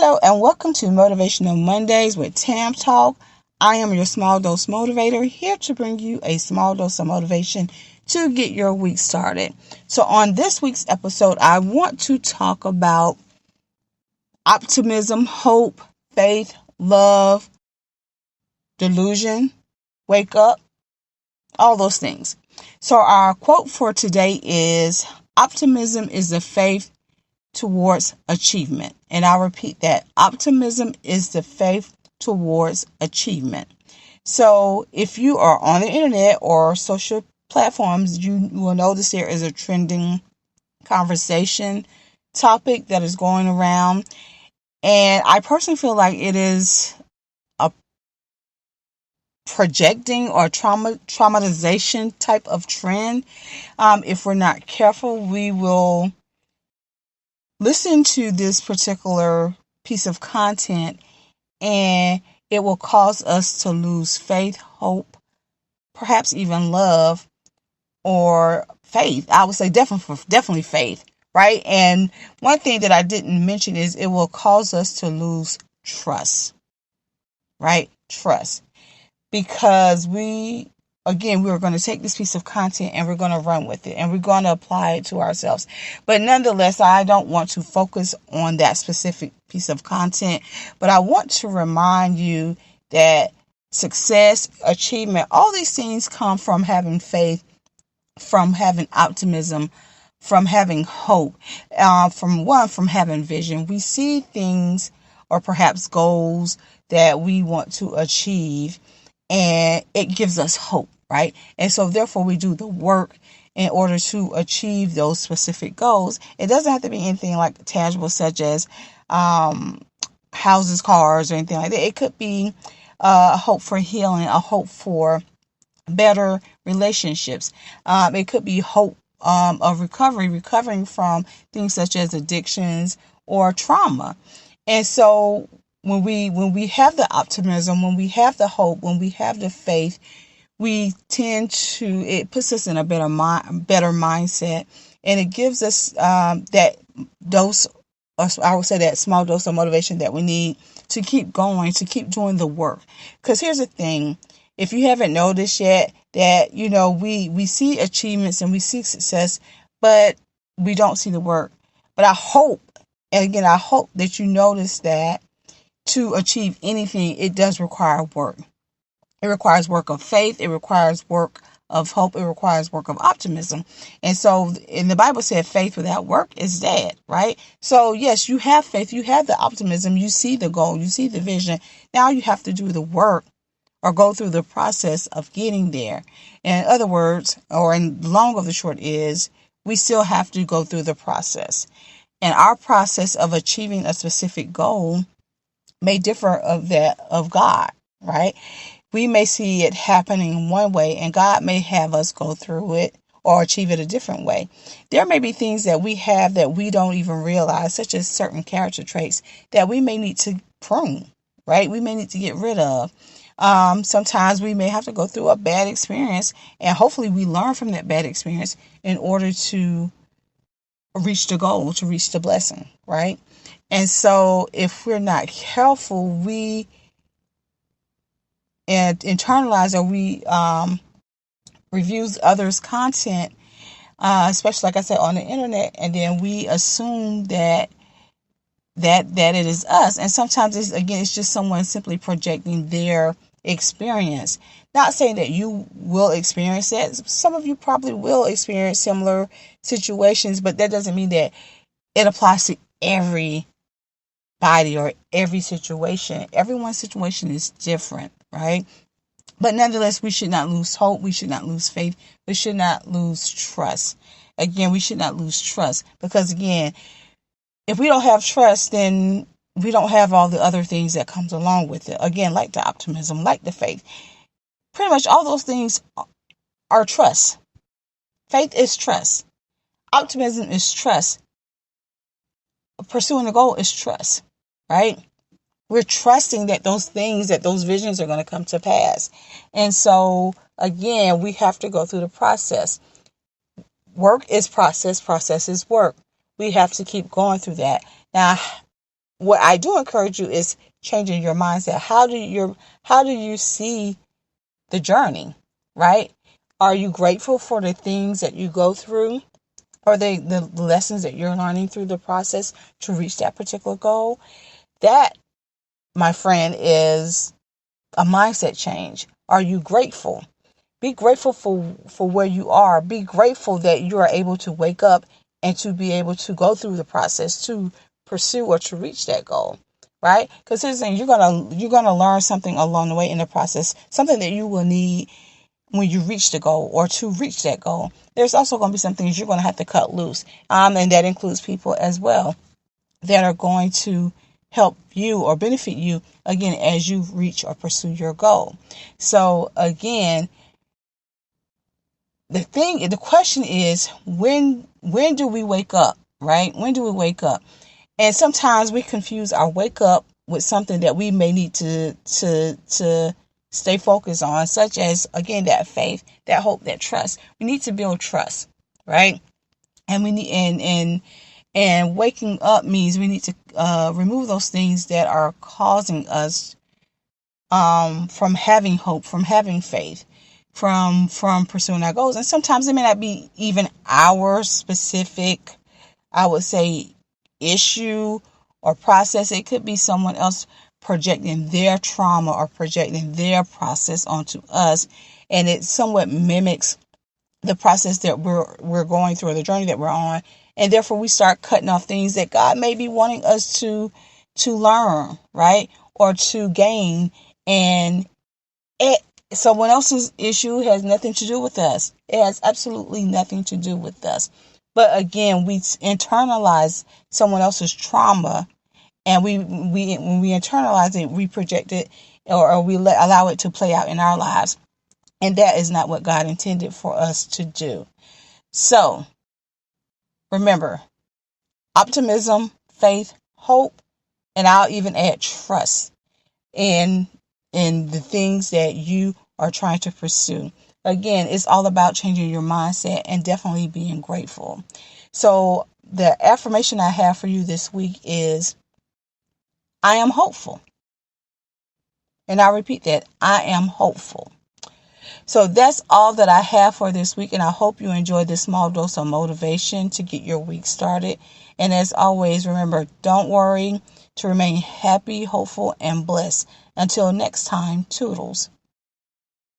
Hello and welcome to Motivational Mondays with Tam Talk. I am your small dose motivator, here to bring you a small dose of motivation to get your week started. So on this week's episode, I want to talk about optimism, hope, faith, love, delusion, wake up, all those things. So our quote for today is, optimism is the faith towards achievement. And I'll repeat that. Optimism is the faith towards achievement. So if you are on the internet or social platforms, you will notice there is a trending conversation topic that is going around. And I personally feel like it is a projecting or traumatization type of trend. If we're not careful, we will listen to this particular piece of content and it will cause us to lose faith, hope, perhaps even love or faith. I would say definitely faith, right? And one thing that I didn't mention is it will cause us to lose trust, right? Trust. Because we're going to take this piece of content and we're going to run with it and we're going to apply it to ourselves. But nonetheless, I don't want to focus on that specific piece of content, but I want to remind you that success, achievement, all these things come from having faith, from having optimism, from having hope, from having vision. We see things or perhaps goals that we want to achieve, and it gives us hope, right? And so therefore we do the work in order to achieve those specific goals. It doesn't have to be anything like tangible, such as houses, cars, or anything like that. It could be a hope for healing, a hope for better relationships. It could be hope of recovering from things such as addictions or trauma. And so when we have the optimism, when we have the hope, when we have the faith, we tend to, it puts us in a better mindset, and it gives us that dose, or I would say that small dose of motivation that we need to keep going, to keep doing the work. Because here's the thing, if you haven't noticed yet, that we see achievements and we see success, but we don't see the work. But I hope that you notice that to achieve anything, it does require work. It requires work of faith. It requires work of hope. It requires work of optimism. And so, in the Bible said, faith without work is dead, right? So yes, you have faith. You have the optimism. You see the goal. You see the vision. Now you have to do the work or go through the process of getting there. In other words, or in the long of the short is, we still have to go through the process. And our process of achieving a specific goal may differ of that of God, right? We may see it happening one way and God may have us go through it or achieve it a different way. There may be things that we have that we don't even realize, such as certain character traits that we may need to prune, right? We may need to get rid of. Sometimes we may have to go through a bad experience, and hopefully we learn from that bad experience in order to reach the goal, to reach the blessing, right? And so if we're not careful, we internalize or we reviews others' content, especially like I said on the internet, and then we assume that it is us. And sometimes it's just someone simply projecting their experience. Not saying that you will experience that. Some of you probably will experience similar situations, but that doesn't mean that it applies to everybody or every situation. Everyone's situation is different, right? But nonetheless, we should not lose hope. We should not lose faith. We should not lose trust. Again, we should not lose trust, because again, if we don't have trust, then we don't have all the other things that comes along with it. Again, like the optimism, like the faith. Pretty much all those things are trust. Faith is trust. Optimism is trust. Pursuing the goal is trust, right? We're trusting that those things, that those visions are going to come to pass. And so, again, we have to go through the process. Work is process. Process is work. We have to keep going through that. Now, what I do encourage you is changing your mindset. How do you see the journey, right? Are you grateful for the things that you go through, or the lessons that you're learning through the process to reach that particular goal? That, my friend, is a mindset change. Are you grateful? Be grateful for where you are. Be grateful that you are able to wake up and to be able to go through the process to pursue or to reach that goal, right? Because here's the thing, you're gonna learn something along the way in the process, something that you will need when you reach the goal or to reach that goal. There's also going to be some things you're going to have to cut loose, and that includes people as well that are going to help you or benefit you again as you reach or pursue your goal. So again, the question is, when do we wake up, right? When do we wake up? And sometimes we confuse our wake up with something that we may need to stay focused on, such as, again, that faith, that hope, that trust. We need to build trust, right? And we need and waking up means we need to remove those things that are causing us from having hope, from having faith, from pursuing our goals. And sometimes it may not be even our specific, I would say, issue or process. It could be someone else projecting their trauma or projecting their process onto us, and it somewhat mimics the process that we're going through, or the journey that we're on, and therefore we start cutting off things that God may be wanting us to learn, right, or to gain, and someone else's issue has nothing to do with us. It has absolutely nothing to do with us. But again, we internalize someone else's trauma, and when we internalize it, we project it, or we allow it to play out in our lives. And that is not what God intended for us to do. So remember, optimism, faith, hope, and I'll even add trust in the things that you are trying to pursue. Again, it's all about changing your mindset and definitely being grateful. So the affirmation I have for you this week is, I am hopeful. And I repeat that, I am hopeful. So that's all that I have for this week, and I hope you enjoyed this small dose of motivation to get your week started. And as always, remember, don't worry, to remain happy, hopeful, and blessed. Until next time, toodles.